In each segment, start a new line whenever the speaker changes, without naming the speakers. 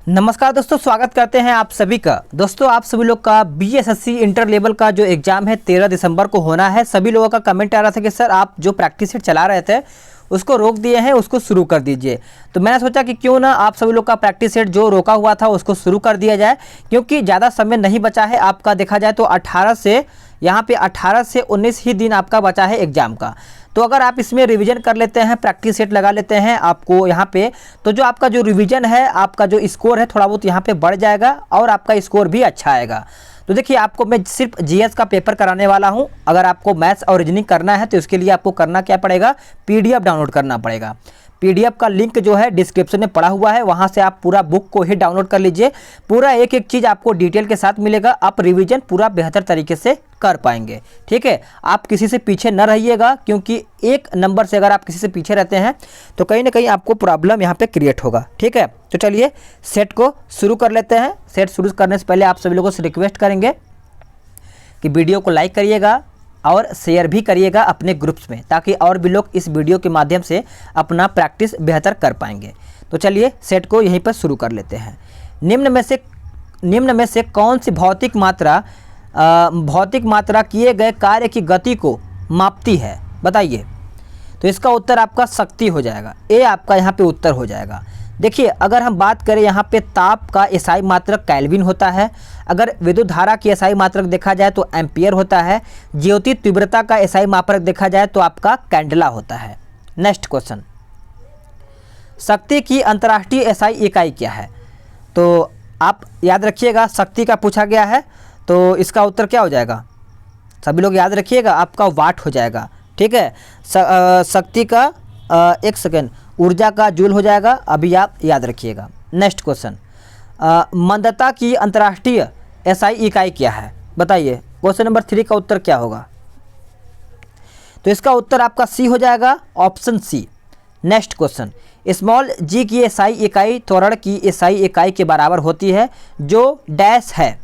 नमस्कार दोस्तों, स्वागत करते हैं आप सभी का। दोस्तों आप सभी लोग का बीएसएससी इंटर लेवल का जो एग्ज़ाम है 13 दिसंबर को होना है। सभी लोगों का कमेंट आ रहा था कि सर आप जो प्रैक्टिस सेट चला रहे थे उसको रोक दिए हैं, उसको शुरू कर दीजिए। तो मैंने सोचा कि क्यों ना आप सभी लोग का प्रैक्टिस सेट जो रोका हुआ था उसको शुरू कर दिया जाए, क्योंकि ज़्यादा समय नहीं बचा है आपका। देखा जाए तो 18 से यहाँ पे 18 से 19 ही दिन आपका बचा है एग्ज़ाम का। तो अगर आप इसमें रिवीजन कर लेते हैं, प्रैक्टिस सेट लगा लेते हैं आपको यहाँ पे, तो जो आपका जो रिवीजन है, आपका जो स्कोर है थोड़ा बहुत यहाँ पे बढ़ जाएगा और आपका स्कोर भी अच्छा आएगा। तो देखिए आपको मैं सिर्फ जीएस का पेपर कराने वाला हूँ। अगर आपको मैथ्स और रीजनिंग करना है तो इसके लिए आपको करना क्या पड़ेगा, पीडीएफ डाउनलोड करना पड़ेगा। पीडीएफ का लिंक जो है डिस्क्रिप्शन में पड़ा हुआ है, वहाँ से आप पूरा बुक को ही डाउनलोड कर लीजिए। पूरा एक एक चीज़ आपको डिटेल के साथ मिलेगा, आप रिवीजन पूरा बेहतर तरीके से कर पाएंगे। ठीक है, आप किसी से पीछे न रहिएगा, क्योंकि एक नंबर से अगर आप किसी से पीछे रहते हैं तो कहीं ना कहीं आपको प्रॉब्लम यहाँ पे क्रिएट होगा। ठीक है, तो चलिए सेट को शुरू कर लेते हैं। सेट शुरू करने से पहले आप सभी लोगों से रिक्वेस्ट करेंगे कि वीडियो को लाइक करिएगा और शेयर भी करिएगा अपने ग्रुप्स में, ताकि और भी लोग इस वीडियो के माध्यम से अपना प्रैक्टिस बेहतर कर पाएंगे। तो चलिए सेट को यहीं पर शुरू कर लेते हैं। निम्न में से कौन सी भौतिक मात्रा किए गए कार्य की गति को मापती है, बताइए। तो इसका उत्तर आपका शक्ति हो जाएगा, ए आपका यहाँ पे उत्तर हो जाएगा। देखिए अगर हम बात करें यहाँ पे ताप का एसआई मात्रक केल्विन होता है। अगर विद्युत धारा की एसआई मात्रक देखा जाए तो एम्पियर होता है। ज्योति तीव्रता का एसआई मात्रक देखा जाए तो आपका कैंडला होता है। नेक्स्ट क्वेश्चन, शक्ति की अंतर्राष्ट्रीय एसआई इकाई क्या है? तो आप याद रखिएगा, शक्ति का पूछा गया है तो इसका उत्तर क्या हो जाएगा, सभी लोग याद रखिएगा, आपका वाट हो जाएगा। ठीक है, शक्ति का एक सेकेंड, ऊर्जा का जूल हो जाएगा, अभी आप याद रखिएगा। नेक्स्ट क्वेश्चन, मंदता की अंतर्राष्ट्रीय एसआई इकाई क्या है, बताइए। क्वेश्चन नंबर 3 का उत्तर क्या होगा? तो इसका उत्तर आपका सी हो जाएगा, option C. Next question, small G की एसआई इकाई त्वरण की एसआई इकाई के बराबर होती है, जो डैश है।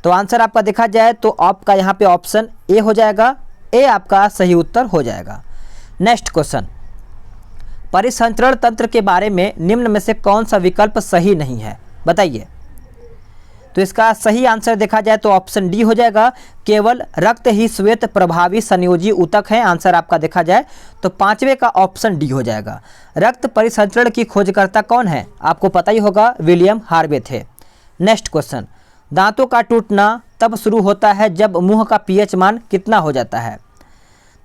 तो आंसर आपका देखा जाए तो आपका यहाँ पे ऑप्शन ए हो जाएगा, ए आपका सही उत्तर हो जाएगा। नेक्स्ट क्वेश्चन, परिसंचरण तंत्र के बारे में निम्न में से कौन सा विकल्प सही नहीं है, बताइए। तो इसका सही आंसर देखा जाए तो ऑप्शन डी हो जाएगा, केवल रक्त ही श्वेत प्रभावी संयोजी ऊतक है। आंसर आपका देखा जाए तो 5वें का ऑप्शन डी हो जाएगा। रक्त परिसंचरण की खोजकर्ता कौन है, आपको पता ही होगा, विलियम हार्वे थे। नेक्स्ट क्वेश्चन, दांतों का टूटना तब शुरू होता है जब मुंह का पीएच मान कितना हो जाता है?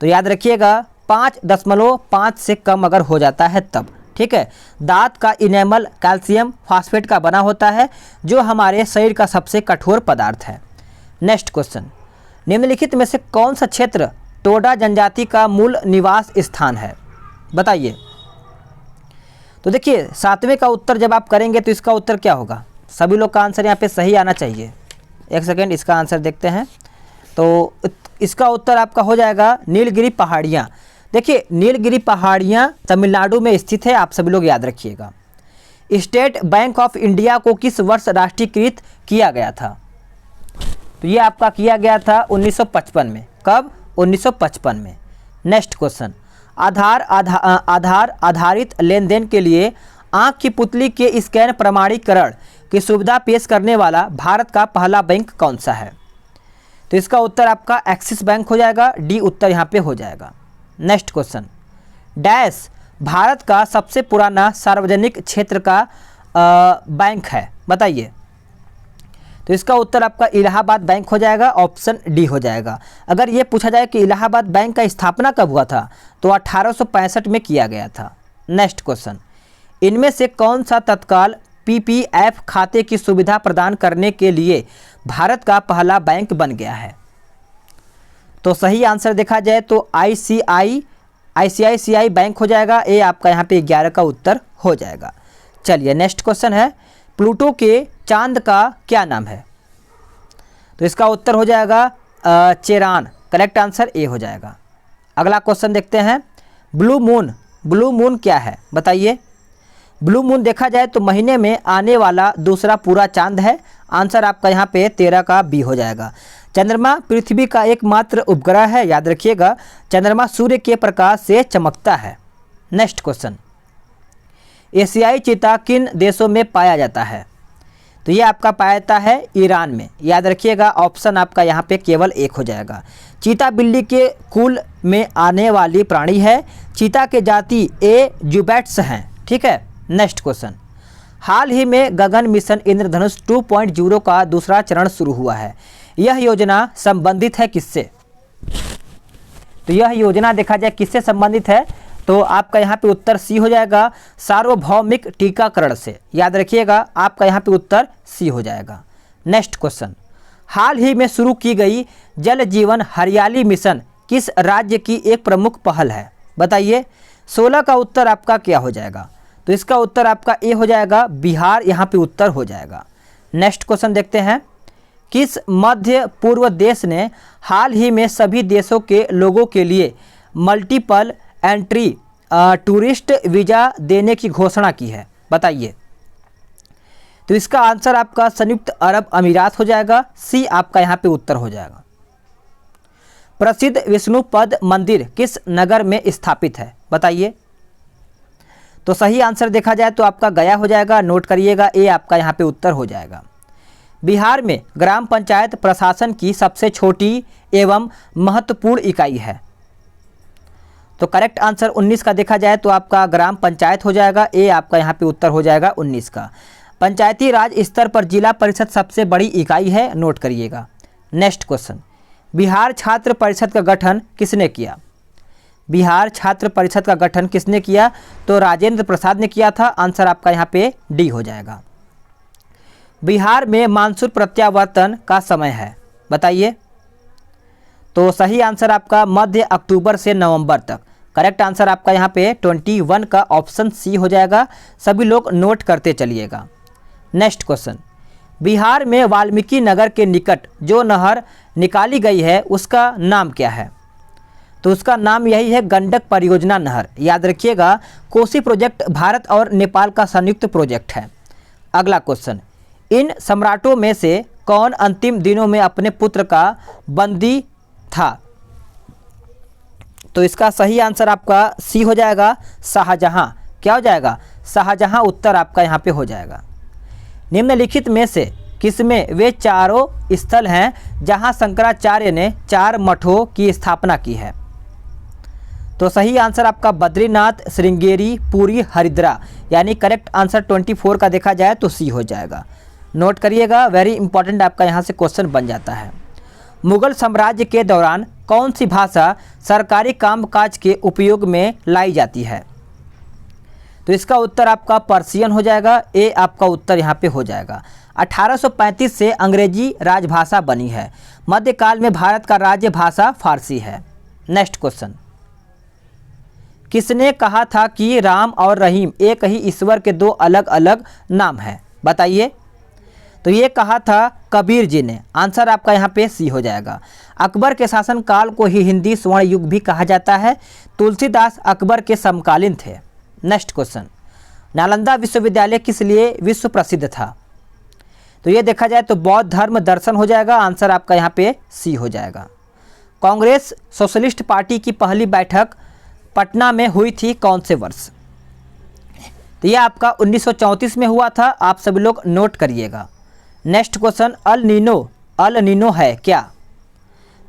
तो याद रखिएगा 5.5 से कम अगर हो जाता है तब। ठीक है, दांत का इनेमल कैल्शियम फास्फेट का बना होता है, जो हमारे शरीर का सबसे कठोर पदार्थ है। नेक्स्ट क्वेश्चन, निम्नलिखित में से कौन सा क्षेत्र टोडा जनजाति का मूल निवास स्थान है, बताइए। तो देखिए 7वें का उत्तर जब आप करेंगे तो इसका उत्तर क्या होगा, सभी लोग का आंसर यहाँ पे सही आना चाहिए। एक सेकेंड, इसका आंसर देखते हैं। तो इसका उत्तर आपका हो जाएगा नीलगिरी पहाड़ियाँ। देखिए नीलगिरी पहाड़ियाँ तमिलनाडु में स्थित है, आप सभी लोग याद रखिएगा। स्टेट बैंक ऑफ इंडिया को किस वर्ष राष्ट्रीयकृत किया गया था? तो ये आपका किया गया था 1955 में। कब? 1955 में। नेक्स्ट क्वेश्चन, आधार आधारित लेन देन के लिए आँख की पुतली के स्कैन प्रमाणीकरण की सुविधा पेश करने वाला भारत का पहला बैंक कौन सा है? तो इसका उत्तर आपका एक्सिस बैंक हो जाएगा, डी उत्तर यहाँ पे हो जाएगा। नेक्स्ट क्वेश्चन, डैश भारत का सबसे पुराना सार्वजनिक क्षेत्र का बैंक है, बताइए। तो इसका उत्तर आपका इलाहाबाद बैंक हो जाएगा, ऑप्शन डी हो जाएगा। अगर ये पूछा जाए कि इलाहाबाद बैंक का स्थापना कब हुआ था, तो 1865 में किया गया था। नेक्स्ट क्वेश्चन, इनमें से कौन सा तत्काल पीपीएफ खाते की सुविधा प्रदान करने के लिए भारत का पहला बैंक बन गया है? तो सही आंसर देखा जाए तो आईसीआईसीआई बैंक हो जाएगा, ए आपका यहाँ पे 11 का उत्तर हो जाएगा। चलिए नेक्स्ट क्वेश्चन है, प्लूटो के चांद का क्या नाम है? तो इसका उत्तर हो जाएगा चेरान, करेक्ट आंसर ए हो जाएगा। अगला क्वेश्चन देखते हैं, ब्लू मून क्या है, बताइए। ब्लू मून देखा जाए तो महीने में आने वाला दूसरा पूरा चांद है। आंसर आपका यहाँ पे 13 का बी हो जाएगा। चंद्रमा पृथ्वी का एकमात्र उपग्रह है, याद रखिएगा। चंद्रमा सूर्य के प्रकाश से चमकता है। नेक्स्ट क्वेश्चन, एशियाई चीता किन देशों में पाया जाता है? तो ये आपका पाया जाता है ईरान में। याद रखिएगा, ऑप्शन आपका यहाँ पे केवल एक हो जाएगा। चीता बिल्ली के कुल में आने वाली प्राणी है। चीता के जाति एजुबैट्स हैं। ठीक है, नेक्स्ट क्वेश्चन। हाल ही में गगन मिशन इंद्रधनुष 2.0 का दूसरा चरण शुरू हुआ है। यह योजना संबंधित है किससे? तो यह योजना देखा जाए किससे संबंधित है, तो आपका यहाँ पे उत्तर सी हो जाएगा, सार्वभौमिक टीकाकरण से। याद रखिएगा, आपका यहाँ पे उत्तर सी हो जाएगा। Next question. हाल ही में शुरू की गई जल जीवन हरियाली मिशन किस राज्य की एक प्रमुख पहल है? बताइए। 16 का उत्तर आपका क्या हो जाएगा? तो इसका उत्तर आपका ए हो जाएगा, बिहार यहाँ पे उत्तर हो जाएगा। नेक्स्ट क्वेश्चन देखते हैं। किस मध्य पूर्व देश ने हाल ही में सभी देशों के लोगों के लिए मल्टीपल एंट्री टूरिस्ट वीज़ा देने की घोषणा की है? बताइए। तो इसका आंसर आपका संयुक्त अरब अमीरात हो जाएगा। सी आपका यहाँ पे उत्तर हो जाएगा। प्रसिद्ध विष्णुपद मंदिर किस नगर में स्थापित है? बताइए। तो सही आंसर देखा जाए तो आपका गया हो जाएगा। नोट करिएगा, ए आपका यहाँ पे उत्तर हो जाएगा। बिहार में ग्राम पंचायत प्रशासन की सबसे छोटी एवं महत्वपूर्ण इकाई है। तो करेक्ट आंसर 19 का देखा जाए तो आपका ग्राम पंचायत हो जाएगा। ए आपका यहाँ पे उत्तर हो जाएगा 19 का। पंचायती राज स्तर पर जिला परिषद सबसे बड़ी इकाई है। नोट करिएगा। Next question. बिहार छात्र परिषद का गठन किसने किया? बिहार छात्र परिषद का गठन किसने किया? तो राजेंद्र प्रसाद ने किया था। आंसर आपका यहाँ पे डी हो जाएगा। बिहार में मानसून प्रत्यावर्तन का समय है? बताइए। तो सही आंसर आपका मध्य अक्टूबर से नवंबर तक। करेक्ट आंसर आपका यहाँ पे 21 का ऑप्शन सी हो जाएगा। सभी लोग नोट करते चलिएगा। Next question. बिहार में वाल्मीकि नगर के निकट जो नहर निकाली गई है उसका नाम क्या है? तो उसका नाम यही है गंडक परियोजना नहर। याद रखिएगा, कोसी प्रोजेक्ट भारत और नेपाल का संयुक्त प्रोजेक्ट है। अगला क्वेश्चन। इन सम्राटों में से कौन अंतिम दिनों में अपने पुत्र का बंदी था? तो इसका सही आंसर आपका सी हो जाएगा, शाहजहां। क्या हो जाएगा? शाहजहां उत्तर आपका यहाँ पे हो जाएगा। निम्नलिखित में से किसमें वे चारों स्थल हैं जहां शंकराचार्य ने 4 मठों की स्थापना की है? तो सही आंसर आपका बद्रीनाथ, श्रृंगेरी, पुरी, हरिद्रा। यानी करेक्ट आंसर 24 का देखा जाए तो सी हो जाएगा। नोट करिएगा, वेरी इंपॉर्टेंट आपका यहाँ से क्वेश्चन बन जाता है। मुगल साम्राज्य के दौरान कौन सी भाषा सरकारी कामकाज के उपयोग में लाई जाती है? तो इसका उत्तर आपका पर्शियन हो जाएगा। ए आपका उत्तर यहाँ पे हो जाएगा। 1835 से अंग्रेजी राजभाषा बनी है। मध्यकाल में भारत का राज्य भाषा फारसी है। Next question. किसने कहा था कि राम और रहीम एक ही ईश्वर के 2 अलग अलग नाम हैं? बताइए। तो ये कहा था कबीर जी ने। आंसर आपका यहाँ पे सी हो जाएगा। अकबर के शासनकाल को ही हिंदी स्वर्ण युग भी कहा जाता है। तुलसीदास अकबर के समकालीन थे। Next question. नालंदा विश्वविद्यालय किस लिए विश्व प्रसिद्ध था? तो ये देखा जाए तो बौद्ध धर्म दर्शन हो जाएगा। आंसर आपका यहाँ पे सी हो जाएगा। कांग्रेस सोशलिस्ट पार्टी की पहली बैठक पटना में हुई थी कौन से वर्ष? तो ये आपका 1934 में हुआ था। आप सभी लोग नोट करिएगा। Next question. अल नीनो है क्या?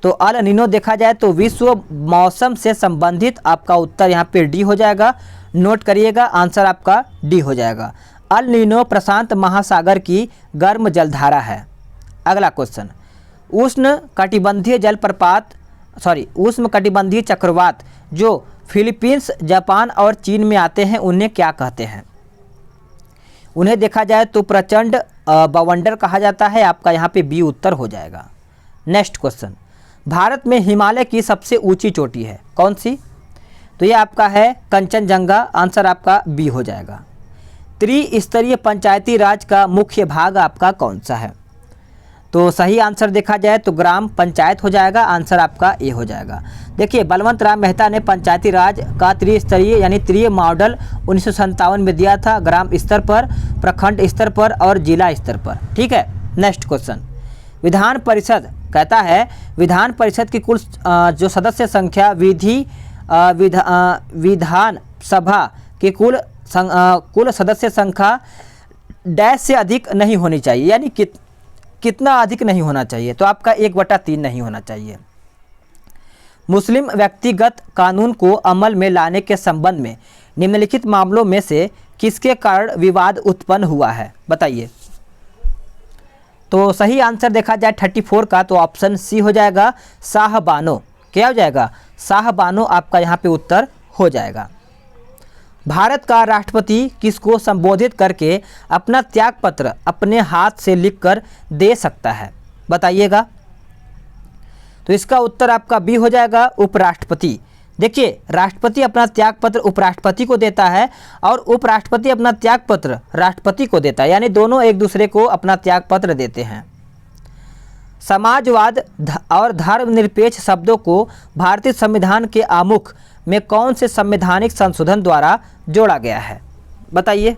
तो अल नीनो देखा जाए तो विश्व मौसम से संबंधित आपका उत्तर यहाँ पे डी हो जाएगा। नोट करिएगा, आंसर आपका डी हो जाएगा। अल नीनो प्रशांत महासागर की गर्म जलधारा है। अगला क्वेश्चन। उष्ण कटिबंधीय चक्रवात जो फिलीपींस, जापान और चीन में आते हैं उन्हें क्या कहते हैं? उन्हें देखा जाए तो प्रचंड बवंडर कहा जाता है। आपका यहाँ पे बी उत्तर हो जाएगा। Next question. भारत में हिमालय की सबसे ऊंची चोटी है कौन सी? तो ये आपका है कंचनजंगा। आंसर आपका बी हो जाएगा। त्रिस्तरीय पंचायती राज का मुख्य भाग आपका कौन सा है? तो सही आंसर देखा जाए तो ग्राम पंचायत हो जाएगा। आंसर आपका ए हो जाएगा। देखिए, बलवंत राम मेहता ने पंचायती राज का त्रिस्तरीय यानी त्रिय मॉडल 1957 में दिया था, ग्राम स्तर पर, प्रखंड स्तर पर और जिला स्तर पर। ठीक है। Next question. विधान परिषद कहता है विधान परिषद की कुल जो सदस्य संख्या विधान सभा के कुल कुल सदस्य संख्या डैश से अधिक नहीं होनी चाहिए, यानी कितना अधिक नहीं होना चाहिए, तो आपका 1/3 नहीं होना चाहिए। मुस्लिम व्यक्तिगत कानून को अमल में लाने के संबंध में निम्नलिखित मामलों में से किसके कारण विवाद उत्पन्न हुआ है, बताइए। तो सही आंसर देखा जाए 34 का, तो ऑप्शन सी हो जाएगा, शाहबानो। क्या हो जाएगा? शाहबानो आपका यहाँ पे उत्तर हो जाएगा। भारत का राष्ट्रपति किसको संबोधित करके अपना त्याग पत्र अपने हाथ से लिखकर दे सकता है, बताइएगा। तो इसका उत्तर आपका बी हो जाएगा, उपराष्ट्रपति। देखिए, राष्ट्रपति अपना त्याग पत्र उपराष्ट्रपति को देता है और उपराष्ट्रपति अपना त्याग पत्र राष्ट्रपति को देता है, यानी दोनों एक दूसरे को अपना त्याग पत्र देते हैं। समाजवाद और धर्मनिरपेक्ष शब्दों को भारतीय संविधान के आमुख में कौन से संवैधानिक संशोधन द्वारा जोड़ा गया है, बताइए।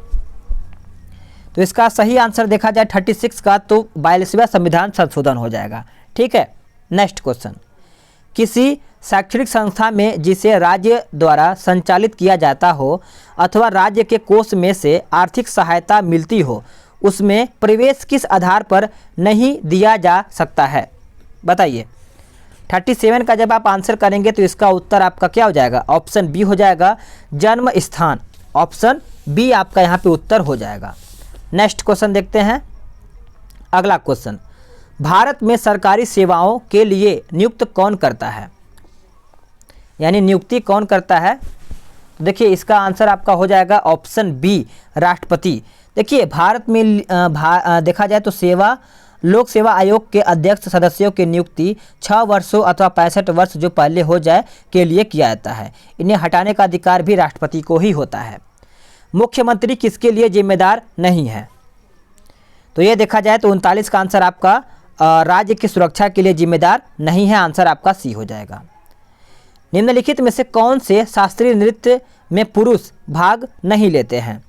तो इसका सही आंसर देखा जाए 36 का, तो 42वां संविधान संशोधन हो जाएगा। ठीक है, नेक्स्ट क्वेश्चन। किसी शैक्षणिक संस्था में जिसे राज्य द्वारा संचालित किया जाता हो अथवा राज्य के कोष में से आर्थिक सहायता मिलती हो, उसमें प्रवेश किस आधार पर नहीं दिया जा सकता है, बताइए। 37 का जब आप आंसर करेंगे तो इसका उत्तर आपका क्या हो जाएगा? ऑप्शन बी हो जाएगा, जन्म स्थान। ऑप्शन बी आपका यहाँ पे उत्तर हो जाएगा। नेक्स्ट क्वेश्चन देखते हैं। अगला क्वेश्चन, भारत में सरकारी सेवाओं के लिए नियुक्त कौन करता है, यानी नियुक्ति कौन करता है? देखिए, इसका आंसर आपका हो जाएगा ऑप्शन बी, राष्ट्रपति। देखिए, भारत में देखा जाए तो लोक सेवा आयोग के अध्यक्ष सदस्यों की नियुक्ति 6 वर्षों अथवा 65 वर्ष जो पहले हो जाए के लिए किया जाता है। इन्हें हटाने का अधिकार भी राष्ट्रपति को ही होता है। मुख्यमंत्री किसके लिए जिम्मेदार नहीं है? तो ये देखा जाए तो 39 का आंसर आपका राज्य की सुरक्षा के लिए जिम्मेदार नहीं है। आंसर आपका सी हो जाएगा। निम्नलिखित में से कौन से शास्त्रीय नृत्य में पुरुष भाग नहीं लेते हैं?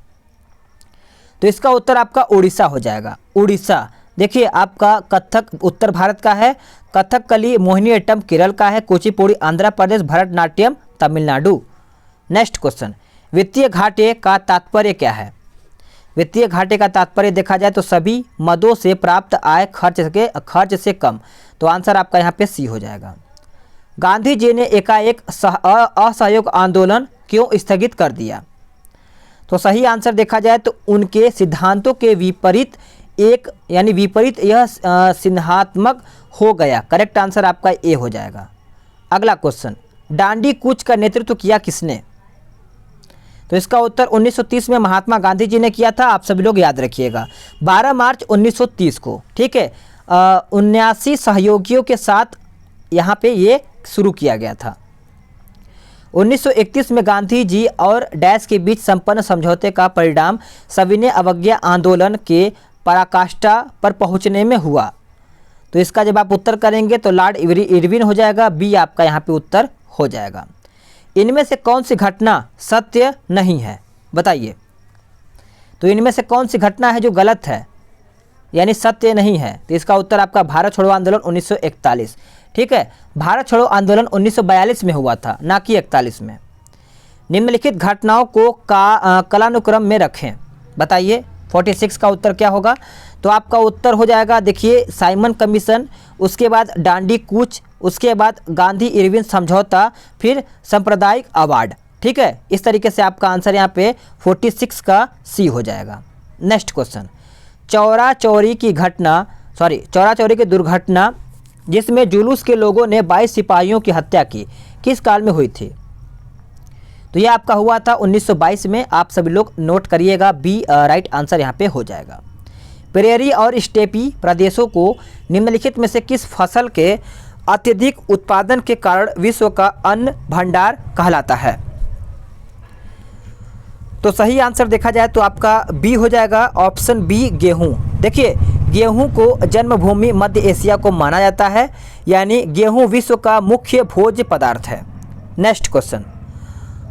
तो इसका उत्तर आपका उड़ीसा हो जाएगा। उड़ीसा। देखिए, आपका कथक उत्तर भारत का है, कथकली मोहिनीअट्टम केरल का है, कुचिपुड़ी आंध्र प्रदेश, भरतनाट्यम तमिलनाडु। नेक्स्ट क्वेश्चन, वित्तीय घाटे का तात्पर्य क्या है? वित्तीय घाटे का तात्पर्य देखा जाए तो सभी मदों से प्राप्त आय खर्च से कम। तो आंसर आपका यहाँ पे सी हो जाएगा। गांधी जी ने एकाएक असहयोग आंदोलन क्यों स्थगित कर दिया? तो सही आंसर देखा जाए तो उनके सिद्धांतों के विपरीत यह सिन्हात्मक हो गया। करेक्ट आंसर आपका ए हो जाएगा। अगला क्वेश्चन, दांडी कूच का नेतृत्व किया किसने? तो इसका उत्तर 1930 में महात्मा गांधी जी ने किया था। आप सभी लोग याद रखिएगा, 12 मार्च 1930 को। ठीक है, 79 सहयोगियों के साथ यहाँ पे ये शुरू किया गया था। 1931 में गांधी जी और डैश के बीच संपन्न समझौते का परिणाम सविनय अवज्ञा आंदोलन के पराकाष्ठा पर पहुंचने में हुआ। तो इसका जब आप उत्तर करेंगे तो लॉर्ड इरविन हो जाएगा। बी आपका यहाँ पे उत्तर हो जाएगा। इनमें से कौन सी घटना सत्य नहीं है, बताइए। तो इनमें से कौन सी घटना है जो गलत है, यानी सत्य नहीं है? तो इसका उत्तर आपका भारत छोड़ो आंदोलन 1941। ठीक है, भारत छोड़ो आंदोलन 1942 में हुआ था, ना कि 41 में। निम्नलिखित घटनाओं को कालानुक्रम में रखें, बताइए। 46 का उत्तर क्या होगा? तो आपका उत्तर हो जाएगा, देखिए, साइमन कमीशन, उसके बाद दांडी कूच, उसके बाद गांधी इरविन समझौता, फिर सांप्रदायिक अवार्ड। ठीक है, इस तरीके से आपका आंसर यहाँ पे 46 का सी हो जाएगा। नेक्स्ट क्वेश्चन, चौरा चौरी की दुर्घटना जिसमें जुलूस के लोगों ने 22 सिपाहियों की हत्या की, किस काल में हुई थी? तो यह आपका हुआ था 1922 में। आप सभी लोग नोट करिएगा, बी राइट आंसर यहाँ पे हो जाएगा। प्रेरी और स्टेपी प्रदेशों को निम्नलिखित में से किस फसल के अत्यधिक उत्पादन के कारण विश्व का अन्न भंडार कहलाता है? तो सही आंसर देखा जाए तो आपका बी हो जाएगा, ऑप्शन बी, गेहूं। देखिए, गेहूं को जन्मभूमि मध्य एशिया को माना जाता है, यानी गेहूं विश्व का मुख्य भोज्य पदार्थ है। नेक्स्ट क्वेश्चन,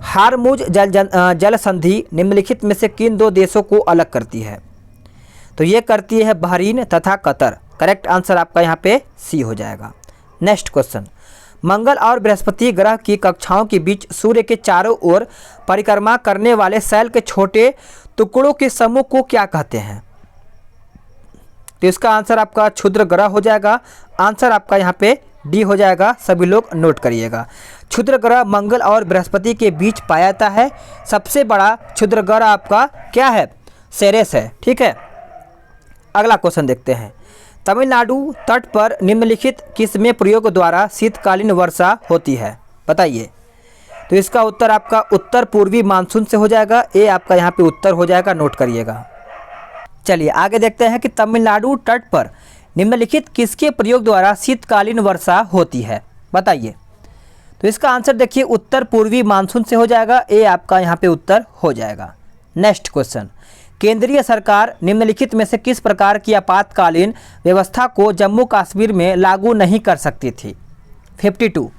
हार्मुज जल संधि निम्नलिखित में से किन 2 देशों को अलग करती है? तो ये करती है बहरीन तथा कतर। करेक्ट आंसर आपका यहाँ पे सी हो जाएगा। नेक्स्ट क्वेश्चन, मंगल और बृहस्पति ग्रह की कक्षाओं के बीच सूर्य के चारों ओर परिक्रमा करने वाले सेल के छोटे टुकड़ों के समूह को क्या कहते हैं? तो इसका आंसर आपका क्षुद्र ग्रह हो जाएगा। आंसर आपका यहाँ पे डी हो जाएगा। सभी लोग नोट करिएगा। क्षुद्र ग्रह मंगल और बृहस्पति के बीच पाया जाता है। सबसे बड़ा क्षुद्र ग्रह आपका क्या है? सेरेस है। ठीक है, अगला क्वेश्चन देखते हैं। तमिलनाडु तट पर निम्नलिखित किसमें प्रयोग द्वारा शीतकालीन वर्षा होती है? बताइए। तो इसका उत्तर आपका उत्तर पूर्वी मानसून से हो जाएगा। ए आपका यहाँ पे उत्तर हो जाएगा, नोट करिएगा। चलिए आगे देखते हैं कि तमिलनाडु तट पर निम्नलिखित किसके प्रयोग द्वारा शीतकालीन वर्षा होती है? बताइए। तो इसका आंसर देखिए उत्तर पूर्वी मानसून से हो जाएगा। ए आपका यहाँ पे उत्तर हो जाएगा। नेक्स्ट क्वेश्चन, केंद्रीय सरकार निम्नलिखित में से किस प्रकार की आपातकालीन व्यवस्था को जम्मू कश्मीर में लागू नहीं कर सकती थी? 52।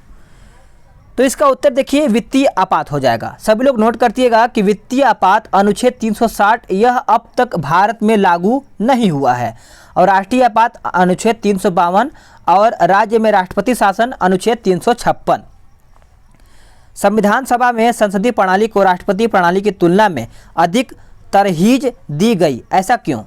तो इसका उत्तर देखिए वित्तीय आपात हो जाएगा। सभी लोग नोट करतिएगा कि वित्तीय आपात अनुच्छेद 360 यह अब तक भारत में लागू नहीं हुआ है, और राष्ट्रीय आपात अनुच्छेद 352 और राज्य में राष्ट्रपति शासन अनुच्छेद 356। संविधान सभा में संसदीय प्रणाली को राष्ट्रपति प्रणाली की तुलना में अधिक तरहीज दी गई, ऐसा क्यों?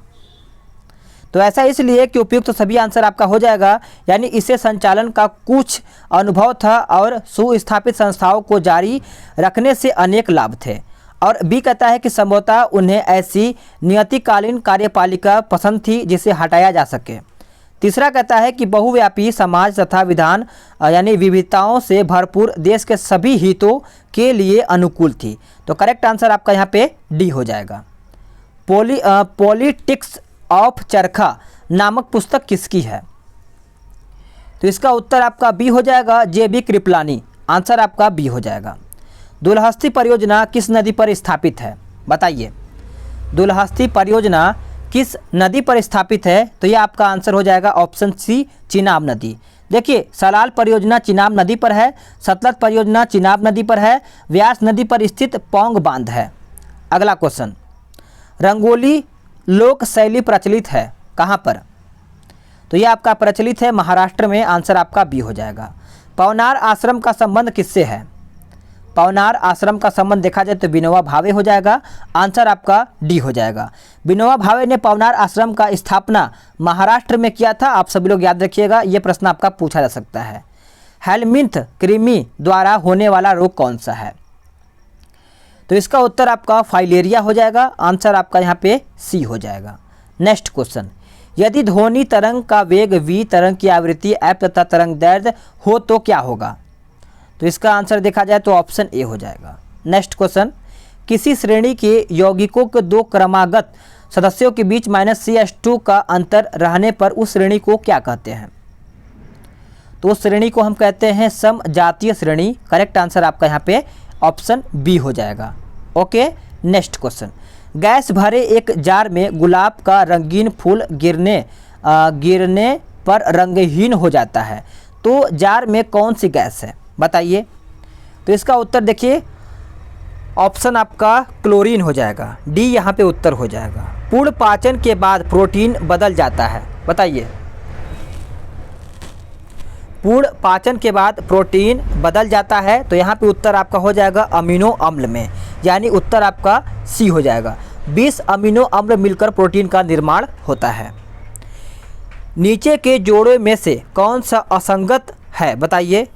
तो ऐसा इसलिए कि उपयुक्त तो सभी आंसर आपका हो जाएगा, यानी इसे संचालन का कुछ अनुभव था और सुस्थापित संस्थाओं को जारी रखने से अनेक लाभ थे। और बी कहता है कि संभवतः उन्हें ऐसी नियतिकालीन कार्यपालिका पसंद थी जिसे हटाया जा सके। तीसरा कहता है कि बहुव्यापी समाज तथा विधान यानी विविधताओं से भरपूर देश के सभी हितों के लिए अनुकूल थी। तो करेक्ट आंसर आपका यहाँ पे डी हो जाएगा। पॉलिटिक्स ऑफ चरखा नामक पुस्तक किसकी है? तो इसका उत्तर आपका बी हो जाएगा, जे.बी. कृपलानी। आंसर आपका बी हो जाएगा। दुलहस्ती परियोजना किस नदी पर स्थापित है? बताइए। दुलहस्ती परियोजना किस नदी पर स्थापित है? तो ये आपका आंसर हो जाएगा ऑप्शन सी, चिनाब नदी। देखिए सलाल परियोजना चिनाब नदी पर है, सतलज परियोजना चिनाब नदी पर है, व्यास नदी पर स्थित पौंग बांध है। अगला क्वेश्चन, रंगोली लोक शैली प्रचलित है कहाँ पर? तो ये आपका प्रचलित है महाराष्ट्र में। आंसर आपका बी हो जाएगा। पवनार आश्रम का संबंध किससे है? पवनार आश्रम का संबंध देखा जाए तो विनोबा भावे हो जाएगा। आंसर आपका डी हो जाएगा। विनोबा भावे ने पवनार आश्रम का स्थापना महाराष्ट्र में किया था। आप सभी लोग याद रखिएगा, ये प्रश्न आपका पूछा जा सकता है। हेलमिंथ कृमि द्वारा होने वाला रोग कौन सा है? तो इसका उत्तर आपका फाइलेरिया हो जाएगा। आंसर आपका यहाँ पे सी हो जाएगा। नेक्स्ट क्वेश्चन, यदि ध्वनि तरंग का वेग v, तरंग की आवृत्ति f तथा तरंग दैर्ध्य हो तो क्या होगा? तो इसका आंसर देखा जाए तो ऑप्शन ए हो जाएगा। नेक्स्ट क्वेश्चन, किसी श्रेणी के यौगिकों के दो क्रमागत सदस्यों के बीच -CH2 का अंतर रहने पर उस श्रेणी को क्या कहते हैं? तो उस श्रेणी को हम कहते हैं समजातीय श्रेणी। करेक्ट आंसर आपका यहाँ पे ऑप्शन बी हो जाएगा। ओके, नेक्स्ट क्वेश्चन, गैस भरे एक जार में गुलाब का रंगीन फूल गिरने पर रंगहीन हो जाता है, तो जार में कौन सी गैस है? बताइए। तो इसका उत्तर देखिए ऑप्शन आपका क्लोरीन हो जाएगा। डी यहाँ पे उत्तर हो जाएगा। पूर्ण पाचन के बाद प्रोटीन बदल जाता है। बताइए। पूर्ण पाचन के बाद प्रोटीन बदल जाता है, तो यहाँ पे उत्तर आपका हो जाएगा अमीनो अम्ल में, यानी उत्तर आपका सी हो जाएगा। 20 अमीनो अम्ल मिलकर प्रोटीन का निर्माण होता है। नीचे के जोड़ों में से कौन सा असंगत है? बताइए।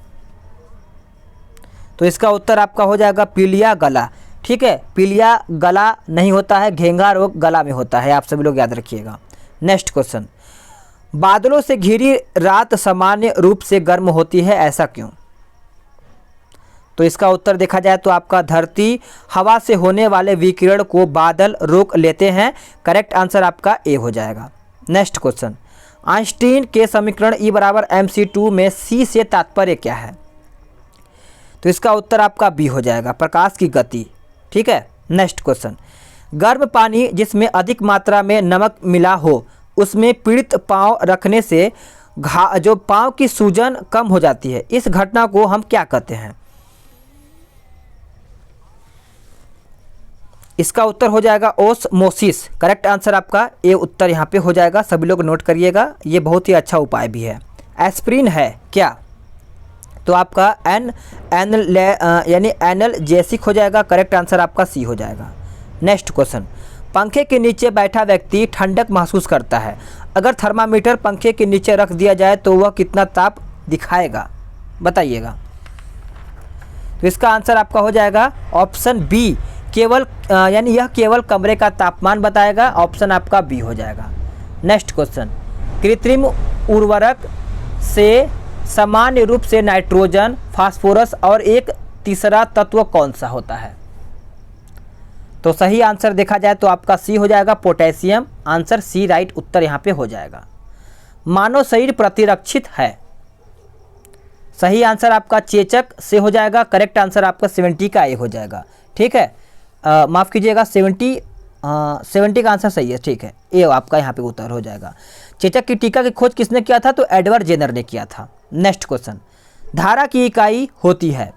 तो इसका उत्तर आपका हो जाएगा पीलिया गला। ठीक है, पीलिया गला नहीं होता है, घेंघा रोग गला में होता है। आप सभी लोग याद रखिएगा। नेक्स्ट क्वेश्चन, बादलों से घिरी रात सामान्य रूप से गर्म होती है, ऐसा क्यों? तो इसका उत्तर देखा जाए तो आपका धरती हवा से होने वाले विकिरण को बादल रोक लेते हैं। करेक्ट आंसर आपका ए हो जाएगा। नेक्स्ट क्वेश्चन, आइंस्टीन के समीकरण E = mc2 में c से तात्पर्य क्या है? तो इसका उत्तर आपका बी हो जाएगा, प्रकाश की गति। ठीक है। नेक्स्ट क्वेश्चन, गर्म पानी जिसमें अधिक मात्रा में नमक मिला हो उसमें पीड़ित पाँव रखने से जो पाँव की सूजन कम हो जाती है, इस घटना को हम क्या कहते हैं? इसका उत्तर हो जाएगा ओस्मोसिस। करेक्ट आंसर आपका ए उत्तर यहाँ पे हो जाएगा। सभी लोग नोट करिएगा, ये बहुत ही अच्छा उपाय भी है। एस्पिरिन है क्या? तो आपका यानी एनाल्जेसिक हो जाएगा। करेक्ट आंसर आपका सी हो जाएगा। नेक्स्ट क्वेश्चन, पंखे के नीचे बैठा व्यक्ति ठंडक महसूस करता है। अगर थर्मामीटर पंखे के नीचे रख दिया जाए तो वह कितना ताप दिखाएगा, बताइएगा। तो इसका आंसर आपका हो जाएगा ऑप्शन बी, केवल यानी यह केवल कमरे का तापमान बताएगा। ऑप्शन आपका बी हो जाएगा। नेक्स्ट क्वेश्चन, कृत्रिम उर्वरक से सामान्य रूप से नाइट्रोजन, फास्फोरस और एक तीसरा तत्व कौन सा होता है? तो सही आंसर देखा जाए तो आपका सी हो जाएगा, पोटेशियम। आंसर सी राइट उत्तर यहाँ पे हो जाएगा। मानव शरीर प्रतिरक्षित है। सही आंसर आपका चेचक से हो जाएगा। करेक्ट आंसर आपका 70 का ए हो जाएगा। ठीक है, माफ़ कीजिएगा, 70 का आंसर सही है। ठीक है, ए आपका यहाँ पे उत्तर हो जाएगा। चेचक की टीका की खोज किसने किया था? तो एडवर्ड जेनर ने किया था। नेक्स्ट क्वेश्चन, धारा की इकाई होती है।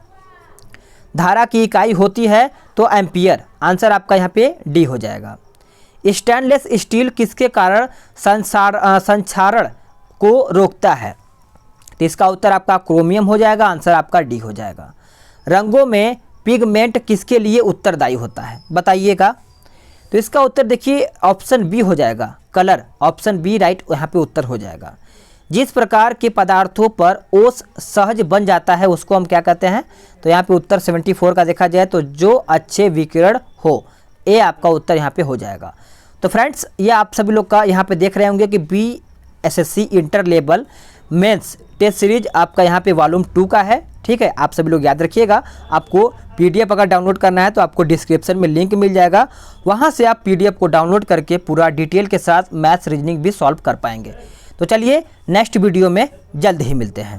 धारा की इकाई होती है तो एम्पियर। आंसर आपका यहाँ पे डी हो जाएगा। स्टेनलेस स्टील किसके कारण संक्षारण को रोकता है? तो इसका उत्तर आपका क्रोमियम हो जाएगा। आंसर आपका डी हो जाएगा। रंगों में पिगमेंट किसके लिए उत्तरदायी होता है, बताइएगा। तो इसका उत्तर देखिए ऑप्शन बी हो जाएगा, कलर। ऑप्शन बी राइट यहाँ पे उत्तर हो जाएगा। जिस प्रकार के पदार्थों पर ओस सहज बन जाता है उसको हम क्या कहते हैं? तो यहाँ पे उत्तर 74 का देखा जाए तो जो अच्छे विकिरण हो। ए आपका उत्तर यहाँ पे हो जाएगा। तो फ्रेंड्स, ये आप सभी लोग का यहाँ पे देख रहे होंगे कि BSSC inter level mains test series आपका यहाँ पे वॉल्यूम 2 का है। ठीक है, आप सभी लोग याद रखिएगा। आपको PDF अगर डाउनलोड करना है तो आपको डिस्क्रिप्शन में लिंक मिल जाएगा, वहाँ से आप PDF को डाउनलोड करके पूरा डिटेल के साथ मैथ्स रीजनिंग भी सॉल्व कर पाएंगे। तो चलिए नेक्स्ट वीडियो में जल्द ही मिलते हैं।